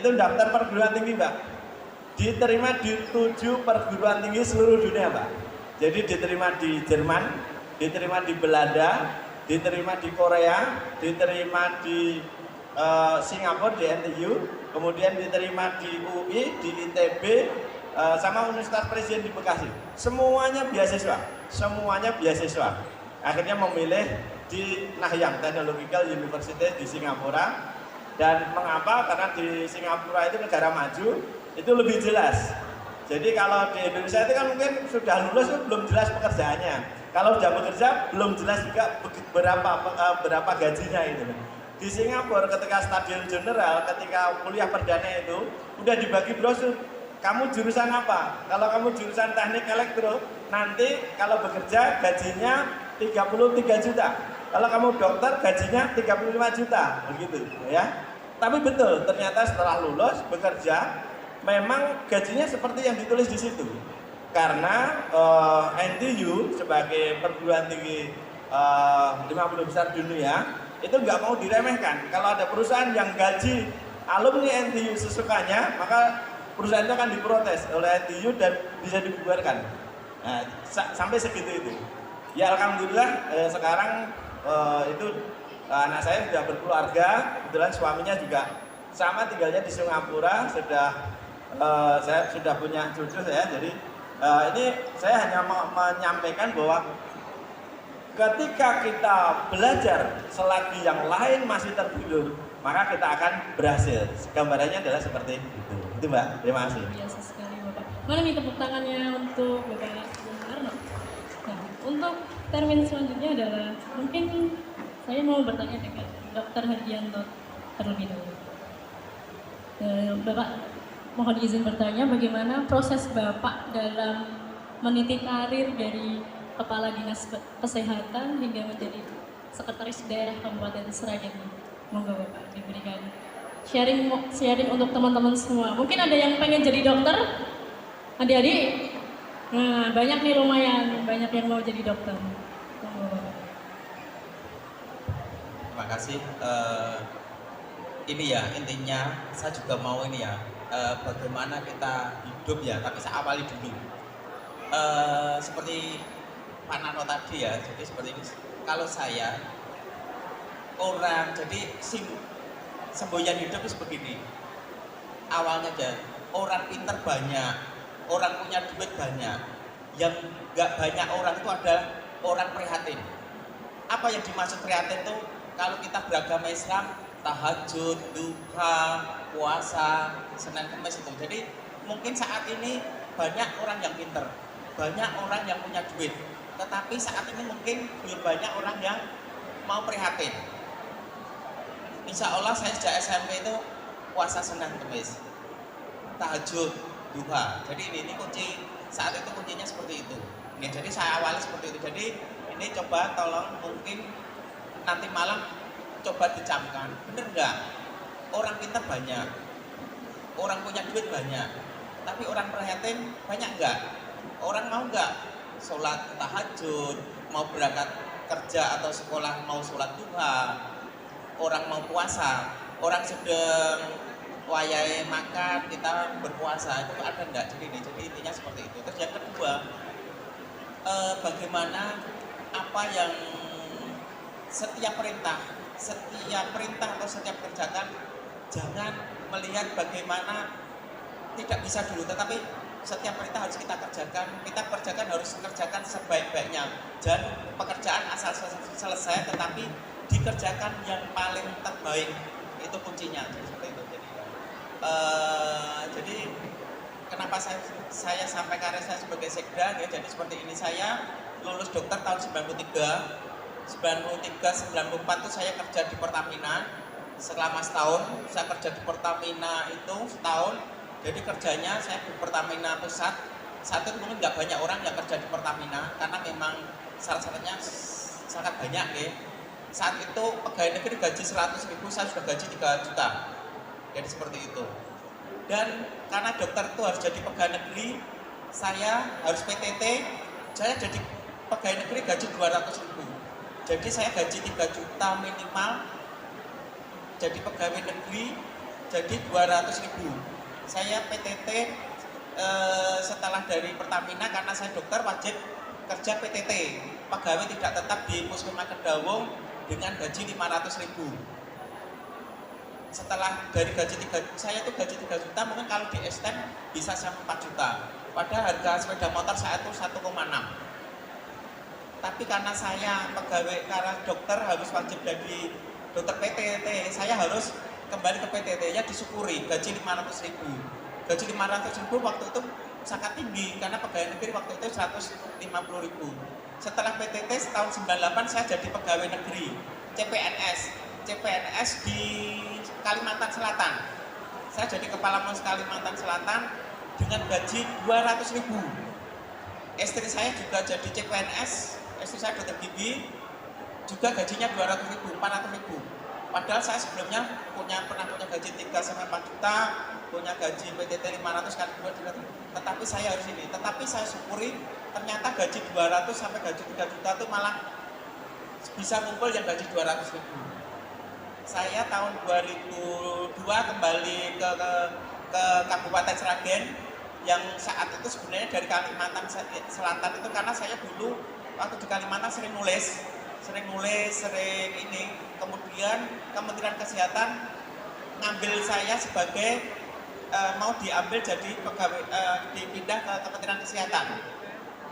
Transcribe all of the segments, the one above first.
itu daftar perguruan tinggi, Mbak. Diterima di 7 perguruan tinggi seluruh dunia, Mbak. Jadi diterima di Jerman, diterima di Belanda, diterima di Korea, diterima di Singapura di NTU, kemudian diterima di UI, di ITB, sama Universitas Presiden di Bekasi. Semuanya beasiswa. Akhirnya memilih di Nanyang Technological University di Singapura. Dan mengapa? Karena di Singapura itu negara maju, itu lebih jelas. Jadi kalau di Indonesia itu kan mungkin sudah lulus belum jelas pekerjaannya. Kalau sudah bekerja belum jelas juga berapa gajinya itu. Di Singapura ketika Stadion General, ketika kuliah perdana itu udah dibagi brosur. Kamu jurusan apa? Kalau kamu jurusan teknik elektro, nanti kalau bekerja gajinya 33 juta. Kalau kamu dokter gajinya 35 juta, begitu ya. Tapi betul, ternyata setelah lulus bekerja memang gajinya seperti yang ditulis di situ. Karena NTU sebagai perguruan tinggi 50 besar dunia itu nggak mau diremehkan. Kalau ada perusahaan yang gaji alumni NTU sesukanya, maka perusahaan itu akan diprotes oleh NTU dan bisa dibubarkan. Nah, sampai segitu itu. Ya alhamdulillah sekarang itu anak saya sudah berkeluarga, kebetulan suaminya juga sama tinggalnya di Singapura, saya sudah punya cucu saya. Jadi ini saya hanya menyampaikan bahwa ketika kita belajar selagi yang lain masih tertidur, maka kita akan berhasil. Gambarannya adalah seperti itu. Itu Mbak, terima kasih. Biasa sekali Bapak. Mana nih tepuk tangannya untuk Bapak Bung Karno? Nah, untuk termin selanjutnya adalah mungkin saya mau bertanya dengan Dr. Hardianto terlebih dahulu. Bapak, mohon izin bertanya bagaimana proses Bapak dalam meniti karir dari Kepala Dinas Kesehatan hingga menjadi Sekretaris Daerah Kabupaten Sragen. Monggo Bapak diberikan sharing untuk teman-teman semua. Mungkin ada yang pengen jadi dokter, adik-adik. Nah, banyak nih, lumayan banyak yang mau jadi dokter. Monggo Bapak. Terima kasih. Ini ya intinya saya juga mau ini ya bagaimana kita hidup ya. Tapi saya awali dulu. Seperti Pak Nano tadi ya. Jadi seperti ini. Kalau saya orang jadi semboyan hidup itu begini. Awalnya aja orang pinter banyak, orang punya duit banyak. Yang nggak banyak orang itu ada orang prihatin. Apa yang dimaksud prihatin itu? Kalau kita beragama Islam, tahajud, duha, puasa, Senin Kemis itu. Jadi mungkin saat ini banyak orang yang pinter, banyak orang yang punya duit. Tetapi saat ini mungkin belum banyak orang yang mau prihatin. Insya Allah saya sejak SMP itu puasa Senin Kemis, tahajud, duha. Jadi ini kunci, saat itu kuncinya seperti itu. Ya, jadi saya awali seperti itu. Jadi ini coba tolong mungkin nanti malam coba dicamkan. Bener nggak? Orang pintar banyak, orang punya duit banyak, tapi orang prihatin banyak nggak? Orang mau nggak sholat tahajud, mau berangkat kerja atau sekolah mau sholat duha, orang mau puasa, orang sedang wayai makan kita berpuasa, itu ada enggak? Jadi intinya seperti itu. Terus yang kedua, bagaimana apa yang setiap perintah atau setiap kerjakan jangan melihat bagaimana tidak bisa dulu, tetapi setiap perintah harus kita kerjakan harus kerjakan sebaik-baiknya. Jangan pekerjaan asal selesai, tetapi dikerjakan yang paling terbaik, itu kuncinya. Jadi seperti itu. Jadi kenapa saya sampai karir saya sebagai sekda ya, jadi seperti ini. Saya lulus dokter tahun 93, 94 itu saya kerja di Pertamina selama setahun. Saya kerja di Pertamina itu setahun. Jadi kerjanya saya di Pertamina Pusat. Saat itu mungkin nggak banyak orang yang kerja di Pertamina karena memang syarat-syaratnya sangat banyak ya. Saat itu pegawai negeri gaji 100.000, saya sudah gaji 3 juta. Jadi seperti itu. Dan karena dokter itu harus jadi pegawai negeri, saya harus PTT, saya jadi pegawai negeri gaji 200.000. Jadi saya gaji 3 juta minimal, jadi pegawai negeri jadi 200.000. Saya PTT setelah dari Pertamina karena saya dokter wajib kerja PTT, pegawai tidak tetap di Puskesmas Kedawung dengan gaji 500.000. setelah dari gaji 3, saya tuh gaji 3 juta, mungkin kalau di extend bisa sampai 4 juta. Padahal harga sepeda motor saya tuh 1,6. Tapi karena saya pegawai, karena dokter harus wajib jadi dokter PTT, saya harus kembali ke PTT, ya disyukuri gaji 500.000. Gaji 500.000 waktu itu sangat tinggi karena pegawai negeri waktu itu 150.000. Setelah PTT tahun 98 saya jadi pegawai negeri CPNS di Kalimantan Selatan. Saya jadi kepala pos Kalimantan Selatan dengan gaji 200.000. Istri saya juga jadi CPNS, istri saya dokter gigi, juga gajinya 200.000, 400.000. Padahal saya sebelumnya pernah punya gaji 3-4 juta, punya gaji PTT 500 kali 2 juta. Tetapi saya harus ini, tetapi saya syukuri ternyata gaji 200 sampai gaji 3 juta itu malah bisa ngumpul yang gaji 200.000. Saya tahun 2002 kembali ke Kabupaten Sragen yang saat itu sebenarnya dari Kalimantan Selatan itu karena saya dulu waktu di Kalimantan sering nulis ini, kemudian Kementerian Kesehatan ngambil saya sebagai mau diambil jadi pegawai, dipindah ke Kementerian Kesehatan.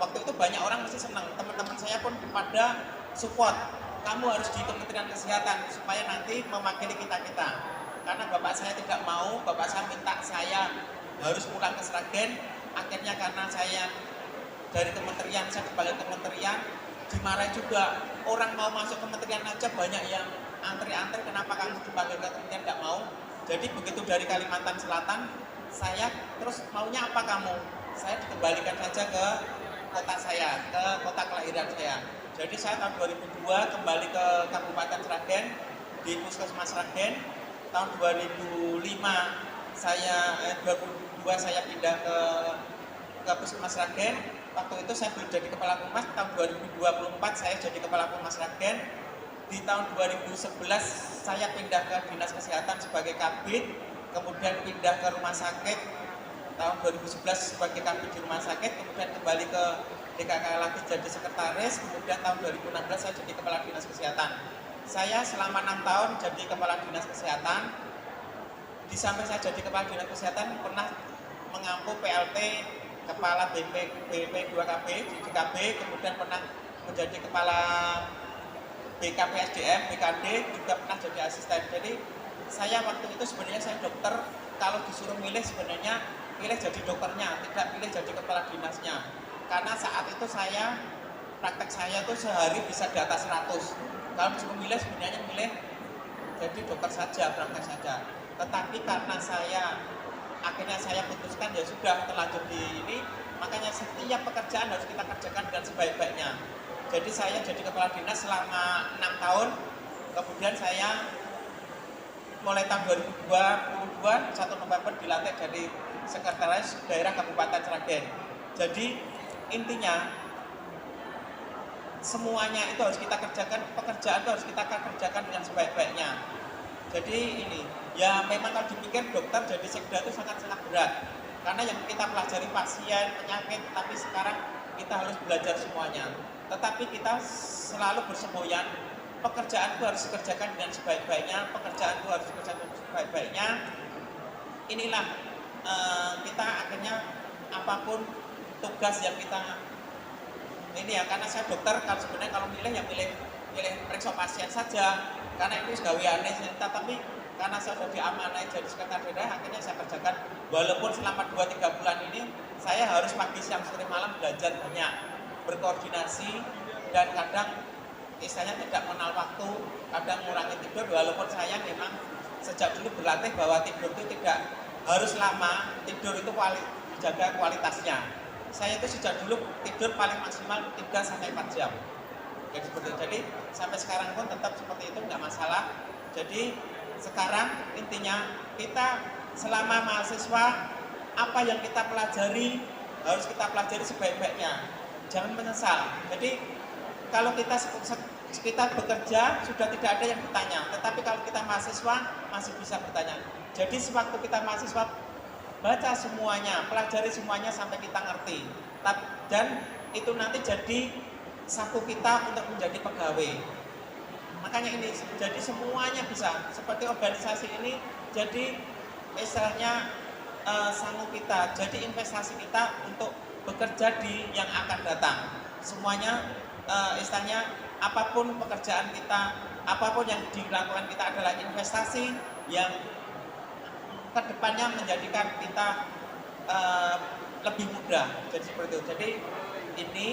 Waktu itu banyak orang masih senang, teman-teman saya pun pada support, kamu harus di Kementerian Kesehatan supaya nanti mewakili kita-kita. Karena bapak saya tidak mau, bapak saya minta saya harus pulang ke Sragen. Akhirnya karena saya dari kementerian, saya kembali ke kementerian, dimarahi juga. Orang mau masuk kementerian aja banyak yang antri-antri, kenapa kamu dipanggil ke kementerian tidak mau. Jadi begitu dari Kalimantan Selatan, saya terus maunya apa kamu? Saya dikembalikan saja ke kota saya, ke kota kelahiran saya. Jadi saya tahun 2002 kembali ke Kabupaten Sragen, di Puskesmas Sragen. Tahun 2005 saya pindah ke Puskesmas Sragen. Waktu itu saya belum jadi kepala Pumas. Tahun 2024 saya jadi kepala Pumas Sragen. Di tahun 2011 saya pindah ke Dinas Kesehatan sebagai kabid, kemudian pindah ke rumah sakit. Tahun 2011 sebagai kabid di rumah sakit, kemudian kembali ke DKK lagi jadi sekretaris, kemudian tahun 2016 saya jadi kepala Dinas Kesehatan. Saya selama 6 tahun jadi kepala Dinas Kesehatan. Di samping saya jadi kepala Dinas Kesehatan, pernah mengampu PLT kepala BP 2KB di DKB, kemudian pernah menjadi kepala BKP SDM, BKD, juga pernah jadi asisten. Jadi saya waktu itu sebenarnya saya dokter, kalau disuruh milih sebenarnya pilih jadi dokternya, tidak pilih jadi kepala dinasnya. Karena saat itu praktek saya tuh sehari bisa di atas 100. Kalau disuruh milih sebenarnya milih jadi dokter saja, praktek saja. Tetapi karena akhirnya saya putuskan ya sudah terlanjur di ini, makanya setiap pekerjaan harus kita kerjakan dengan sebaik-baiknya. Jadi saya jadi kepala dinas selama 6 tahun, kemudian saya mulai tahun 2022 1 November dilantik jadi sekretaris daerah Kabupaten Sragen. Jadi intinya semuanya itu harus kita kerjakan, pekerjaan itu harus kita kerjakan dengan sebaik-baiknya. Jadi ini, ya memang kalau dipikir dokter jadi sekda itu sangat-sangat berat. Karena yang kita pelajari pasien, penyakit, tapi sekarang kita harus belajar semuanya. Tetapi kita selalu bersemboyan, pekerjaan itu harus dikerjakan dengan sebaik-baiknya, pekerjaan itu harus dikerjakan dengan sebaik-baiknya. Inilah kita akhirnya apapun tugas yang kita ini ya, karena saya dokter, kalau sebenarnya kalau milih ya milih periksa pasien saja, karena itu gaweane, tapi karena saya sudah diamanai jadi sekretaris daerah, akhirnya saya kerjakan. Walaupun selama 2-3 bulan ini saya harus pagi, siang, sore, malam belajar banyak, berkoordinasi, dan kadang istilahnya tidak mengenal waktu, kadang ngurangi tidur. Walaupun saya memang sejak dulu berlatih bahwa tidur itu tidak harus lama, tidur itu dijaga kualitasnya. Saya itu sejak dulu tidur paling maksimal 3-4 jam. Jadi seperti itu. Jadi sampai sekarang pun tetap seperti itu, nggak masalah. Jadi sekarang intinya kita selama mahasiswa, apa yang kita pelajari harus kita pelajari sebaik-baiknya. Jangan menyesal. Jadi kalau kita bekerja sudah tidak ada yang bertanya, tetapi kalau kita mahasiswa masih bisa bertanya. Jadi sewaktu kita mahasiswa, baca semuanya, pelajari semuanya sampai kita ngerti. Dan itu nanti jadi saku kita untuk menjadi pegawai. Makanya ini jadi semuanya bisa seperti organisasi ini jadi istilahnya sanggup kita, jadi investasi kita untuk bekerja di yang akan datang. Semuanya istilahnya apapun pekerjaan kita, apapun yang dilakukan kita adalah investasi yang kedepannya menjadikan kita lebih mudah. Jadi seperti itu. Jadi ini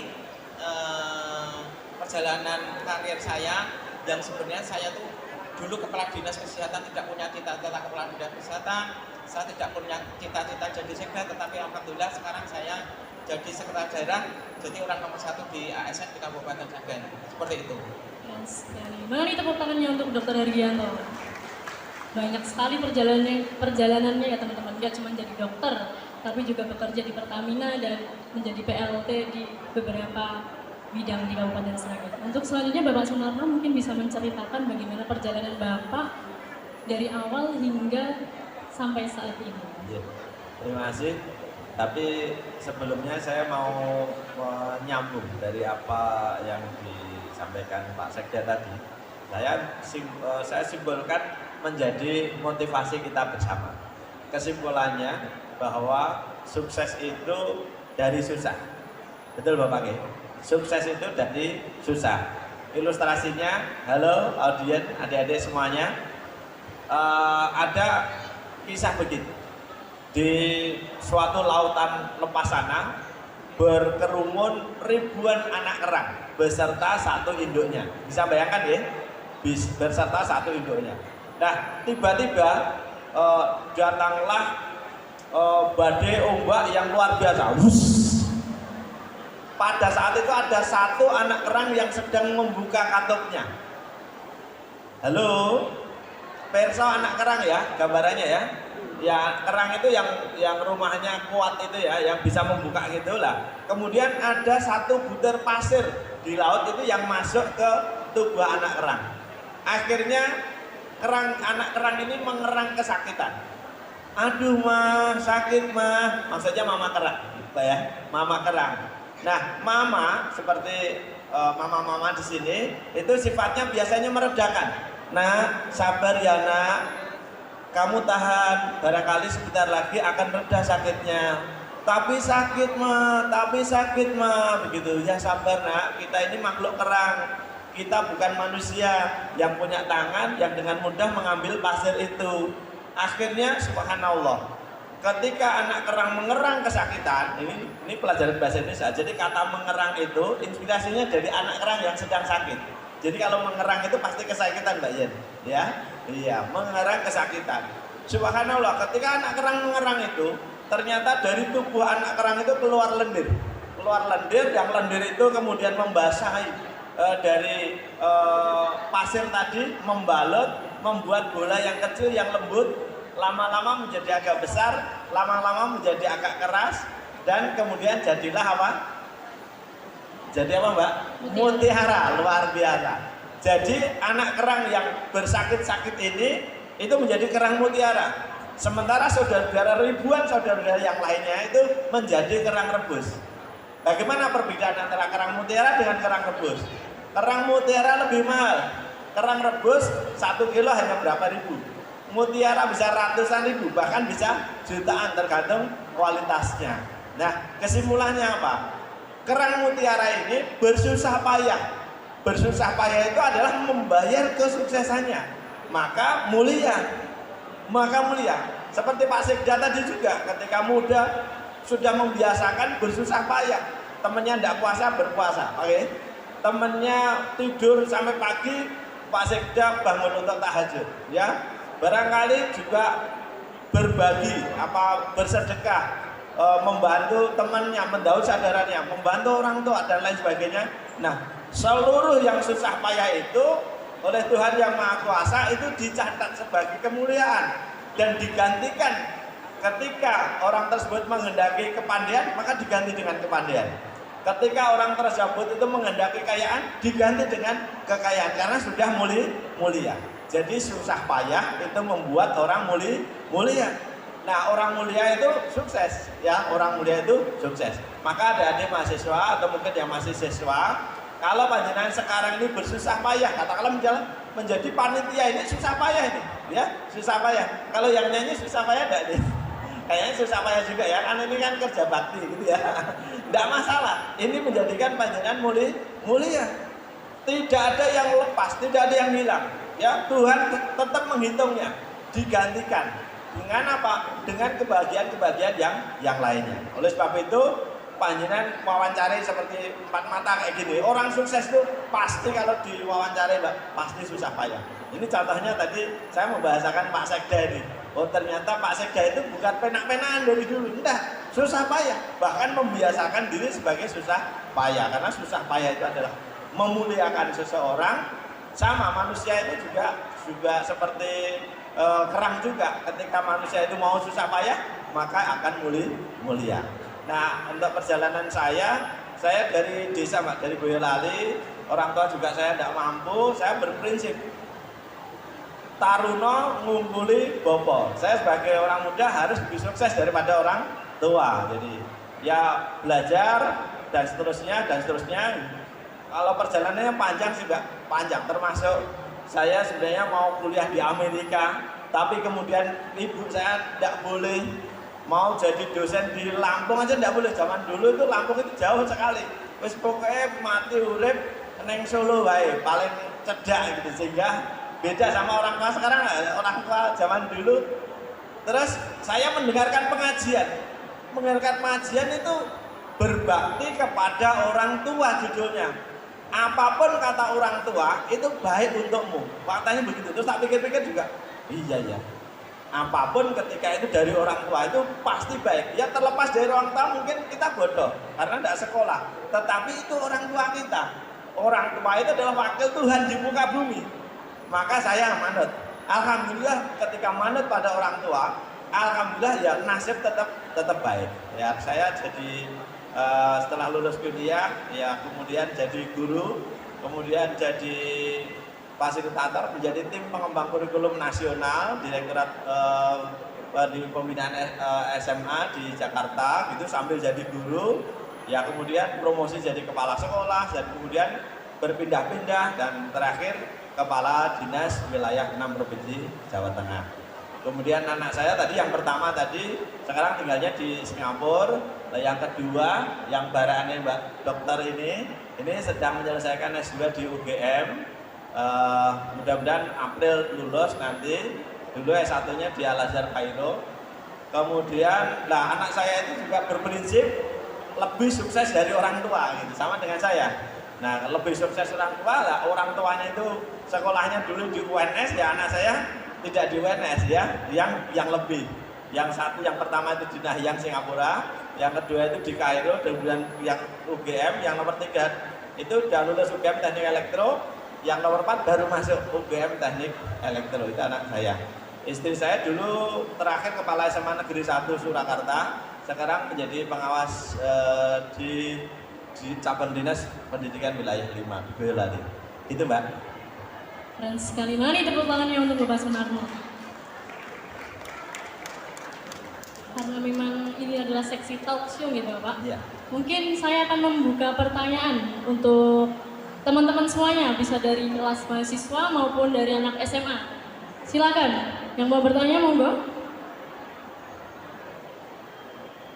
perjalanan karir saya yang sebenarnya saya tuh dulu kepala dinas kesehatan tidak punya cita-cita kepala dinas kesehatan, saya tidak punya cita-cita jadi sekda, tetapi alhamdulillah sekarang saya jadi sekretaris daerah, jadi orang nomor 1 di ASN di Kabupaten Sragen. Seperti itu. Yes, sekali. Mari tepuk tangannya untuk Dr. Hergianto. Banyak sekali perjalanannya ya teman-teman, dia cuma jadi dokter, tapi juga bekerja di Pertamina dan menjadi PLT di beberapa bidang di Kabupaten Sragen. Untuk selanjutnya Bapak Sunarno mungkin bisa menceritakan bagaimana perjalanan Bapak dari awal hingga sampai saat ini. Ya, terima kasih. Tapi sebelumnya saya mau menyambung dari apa yang disampaikan Pak Sekda tadi. Saya simpulkan menjadi motivasi kita bersama. Kesimpulannya bahwa sukses itu dari susah. Betul Bapak Ki? Sukses itu dari susah. Ilustrasinya, halo audien, adik-adik semuanya, ada kisah begitu. Di suatu lautan lepas sana berkerumun ribuan anak kerang beserta satu induknya. Bisa bayangkan ya? Beserta satu induknya. Nah, tiba-tiba datanglah badai ombak yang luar biasa. Pada saat itu ada satu anak kerang yang sedang membuka katupnya. Halo, perso anak kerang ya, gambarannya ya. Ya kerang itu yang rumahnya kuat itu ya, yang bisa membuka gitulah. Kemudian ada satu butir pasir di laut itu yang masuk ke tubuh anak kerang. Akhirnya anak kerang ini mengerang kesakitan. Aduh mah, sakit mah, maksudnya mama kerang, gitu ya, mama kerang. Nah, mama seperti mama-mama di sini itu sifatnya biasanya meredakan. Nah, sabar ya nak, kamu tahan, barangkali sebentar lagi akan reda sakitnya. Tapi sakit mah, begitu ya, sabar nak. Kita ini makhluk kerang, kita bukan manusia yang punya tangan yang dengan mudah mengambil pasir itu. Akhirnya subhanallah, ketika anak kerang mengerang kesakitan, ini pelajaran bahasa Indonesia. Jadi kata mengerang itu inspirasinya dari anak kerang yang sedang sakit. Jadi kalau mengerang itu pasti kesakitan Mbak Yen, ya. Iya, mengerang kesakitan. Subhanallah, ketika anak kerang mengerang itu, ternyata dari tubuh anak kerang itu keluar lendir. Keluar lendir, yang lendir itu kemudian membasahi dari pasir tadi, membalut, membuat bola yang kecil yang lembut, lama-lama menjadi agak besar, lama-lama menjadi agak keras, dan kemudian jadilah apa? Jadi apa Mbak? Mutiara, luar biasa. Jadi anak kerang yang bersakit-sakit ini itu menjadi kerang mutiara. Sementara saudara-saudara ribuan saudara-saudara yang lainnya itu menjadi kerang rebus. Bagaimana perbedaan antara kerang mutiara dengan kerang rebus? Kerang mutiara lebih mahal. Kerang rebus 1 kilo hanya berapa ribu? Mutiara bisa ratusan ribu, bahkan bisa jutaan tergantung kualitasnya. Nah, kesimpulannya apa? Kerang mutiara ini bersusah payah. Bersusah payah itu adalah membayar kesuksesannya. Maka mulia. Seperti Pak Sekda tadi juga, ketika muda sudah membiasakan bersusah payah. Temennya tidak puasa, berpuasa. Oke? Temennya tidur sampai pagi, Pak Sekda bangun untuk tahajud. Ya, barangkali juga berbagi, bersedekah, membantu temannya, mendaur saudaranya, membantu orang tua dan lain sebagainya. Nah, seluruh yang susah payah itu oleh Tuhan Yang Maha Kuasa itu dicatat sebagai kemuliaan dan digantikan ketika orang tersebut menghendaki kepandaian, maka diganti dengan kepandaian. Ketika orang tersebut itu menghendaki kekayaan, diganti dengan kekayaan karena sudah mulia. Jadi susah payah itu membuat orang mulia. Nah, orang mulia itu sukses, ya. Orang mulia itu sukses. Maka adik-adik mahasiswa atau mungkin yang masih siswa, Kalau panjenengan sekarang ini bersusah payah, katakanlah menjadi panitia ini susah payah ini, ya susah payah. Kalau yang nyanyi susah payah enggak nih? Kayaknya susah payah juga ya, kan ini kan kerja bakti gitu ya. Enggak masalah. Ini menjadikan panjenengan mulia. Tidak ada yang lepas, tidak ada yang hilang. Ya, Tuhan tetap menghitungnya, digantikan dengan apa? Dengan kebahagiaan-kebahagiaan yang lainnya. Oleh sebab itu, panjenengan wawancari seperti empat mata kayak gini. Orang sukses tuh pasti kalau diwawancari, Mbak, pasti susah payah. Ini contohnya tadi saya membahasakan Pak Sekda ini. Oh, ternyata Pak Sekda itu bukan penak-penakan dari dulu, enggak, susah payah. Bahkan membiasakan diri sebagai susah payah, karena susah payah itu adalah memuliakan seseorang. Sama manusia itu juga seperti kerang juga. Ketika manusia itu mau susah payah, maka akan mulia. Nah, untuk perjalanan saya dari desa, Mbak, dari Boyolali, orang tua juga saya tidak mampu, saya berprinsip taruno ngumpuli bopo. Saya sebagai orang muda harus lebih sukses daripada orang tua. Jadi ya belajar dan seterusnya. Kalau perjalanannya panjang sih, Mbak, panjang. Termasuk saya sebenarnya mau kuliah di Amerika, tapi kemudian ibu saya tidak boleh. Mau jadi dosen di Lampung aja tidak boleh. Zaman dulu itu Lampung itu jauh sekali. Wis pokoknya mati urip neng Solo wae, paling cedak gitu. Sehingga beda sama orang tua sekarang, orang tua zaman dulu. Terus saya mendengarkan pengajian. Mendengarkan pengajian itu berbakti kepada orang tua judulnya. Apapun kata orang tua itu baik untukmu. Faktanya begitu. Terus tak pikir-pikir juga, iya ya. Apapun ketika itu dari orang tua itu pasti baik. Ya terlepas dari orang tua mungkin kita bodoh karena tidak sekolah. Tetapi itu orang tua kita. Orang tua itu adalah wakil Tuhan di muka bumi. Maka saya manut. Alhamdulillah ketika manut pada orang tua, alhamdulillah ya nasib tetap baik. Ya saya jadi setelah lulus kuliah ya kemudian jadi guru, kemudian jadi fasilitator, menjadi tim pengembang kurikulum nasional Direktorat di pembinaan SMA di Jakarta gitu sambil jadi guru. Ya kemudian promosi jadi kepala sekolah dan kemudian berpindah-pindah dan terakhir kepala dinas wilayah 6 provinsi Jawa Tengah. Kemudian anak saya tadi yang pertama tadi sekarang tinggalnya di Singapura. Yang kedua yang baraannya Mbak Dokter ini sedang menyelesaikan S2 di UGM. Mudah-mudahan April lulus nanti. Dulu S1-nya di Al-Azhar Kairo. Kemudian anak saya itu juga berprinsip lebih sukses dari orang tua gitu, sama dengan saya. Nah, lebih sukses orang tua lah, orang tuanya itu sekolahnya dulu di UNS, ya anak saya tidak di UNS ya, yang lebih. Yang satu yang pertama itu di Nahyang Singapura, yang kedua itu di Kairo, dan yang UGM, yang nomor 3 itu udah lulus UGM Teknik Elektro, yang nomor 4 baru masuk UGM Teknik Elektro, itu anak saya. Istri saya dulu terakhir kepala SMA Negeri 1 Surakarta, sekarang menjadi pengawas di cabang dinas pendidikan wilayah 5 di Boyolali. Itu Mbak. Keren sekali. Mari tepuk tangannya untuk Bapak Sunarno. Karena memang ini adalah seksi talk show gitu Pak. Iya. Mungkin saya akan membuka pertanyaan untuk teman-teman semuanya, bisa dari kelas mahasiswa maupun dari anak SMA. Silakan, yang mau bertanya monggo.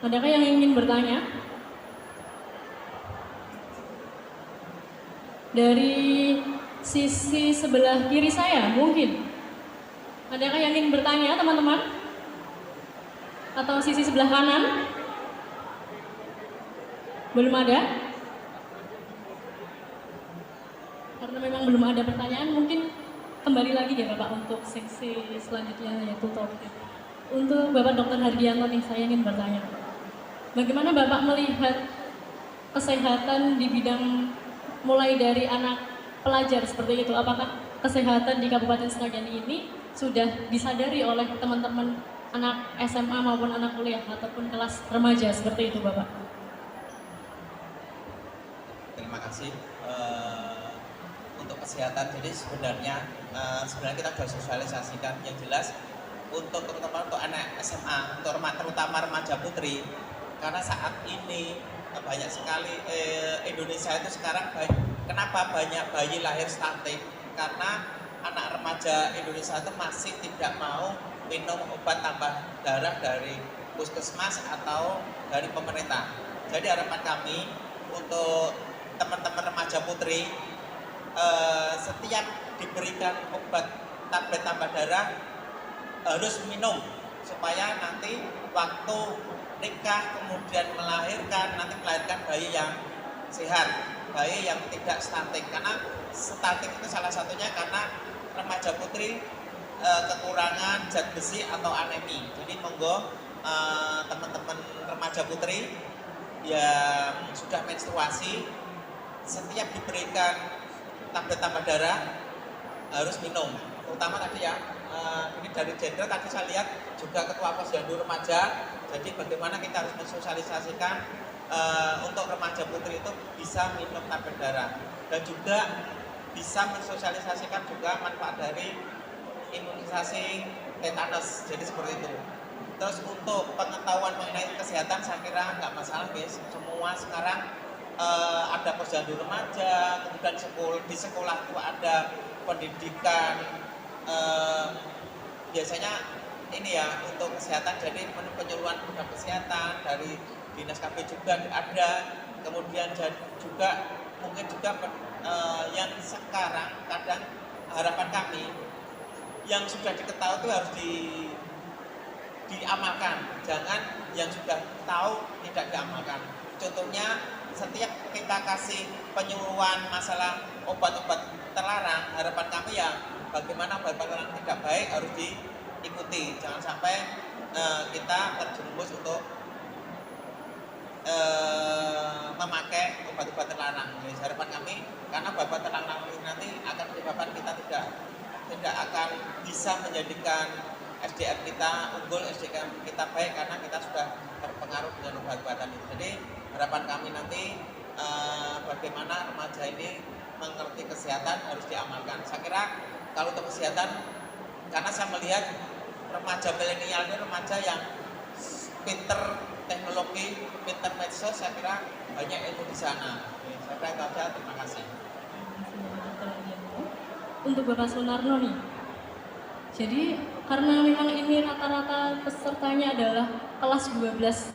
Adakah yang ingin bertanya? Dari sisi sebelah kiri saya mungkin. Adakah yang ingin bertanya teman-teman? Atau sisi sebelah kanan? Belum ada? Karena memang belum ada pertanyaan, mungkin kembali lagi ya Bapak untuk seksi selanjutnya yaitu topik. Untuk Bapak Dr. Hardianto nih, saya ingin bertanya. Bagaimana Bapak melihat kesehatan di bidang mulai dari anak pelajar seperti itu? Apakah kesehatan di Kabupaten Sragen ini sudah disadari oleh teman-teman anak SMA maupun anak kuliah ataupun kelas remaja seperti itu Bapak? Terima kasih. Untuk kesehatan, jadi sebenarnya kita sudah sosialisasikan yang jelas untuk teman-teman untuk anak SMA, terutama remaja putri, karena saat ini banyak sekali Indonesia itu sekarang Kenapa banyak bayi lahir stunting? Karena anak remaja Indonesia itu masih tidak mau minum obat tambah darah dari puskesmas atau dari pemerintah. Jadi harapan kami untuk teman-teman remaja putri, setiap diberikan obat tablet tambah darah harus minum supaya nanti waktu nikah kemudian melahirkan, nanti melahirkan bayi yang sehat, bayi yang tidak stunting. Karena stunting itu salah satunya karena remaja putri kekurangan zat besi atau anemi. Jadi monggo teman-teman remaja putri yang sudah menstruasi, setiap diberikan tablet tambah darah harus minum. Terutama tadi ya, ini dari gender tadi saya lihat juga ketua posyandu remaja. Jadi bagaimana kita harus mensosialisasikan untuk remaja putri itu bisa minum tablet darah, dan juga bisa mensosialisasikan juga manfaat dari imunisasi tetanus. Jadi seperti itu. Terus untuk pengetahuan mengenai kesehatan saya kira nggak masalah guys. Semua sekarang ada posyandu remaja, kemudian di sekolah itu ada pendidikan biasanya ini ya untuk kesehatan, jadi penyuluhan tentang kesehatan dari dinas KB juga ada, kemudian juga mungkin juga yang sekarang kadang harapan kami yang sudah diketahui itu harus diamalkan, jangan yang sudah tahu tidak diamalkan. Contohnya setiap kita kasih penyuluhan masalah obat-obat terlarang, harapan kami ya bagaimana obat-obat terlarang tidak baik harus diikuti, jangan sampai kita terjerumus untuk memakai obat-obat terlarang. Jadi harapan kami karena obat-obat terlarang ini nanti akan menyebabkan kita tidak akan bisa menjadikan SDM kita unggul, SDM kita baik karena kita sudah terpengaruh dengan obat-obatan itu. Jadi harapan kami nanti bagaimana remaja ini mengerti kesehatan harus diamalkan. Saya kira kalau untuk kesehatan, karena saya melihat remaja milenial ini remaja yang pinter teknologi, pinter medsos, saya kira banyak ilmu di sana. Saya kira itu saja, terima kasih. Untuk Bapak Sunarno nih, jadi karena memang ini rata-rata pesertanya adalah kelas 12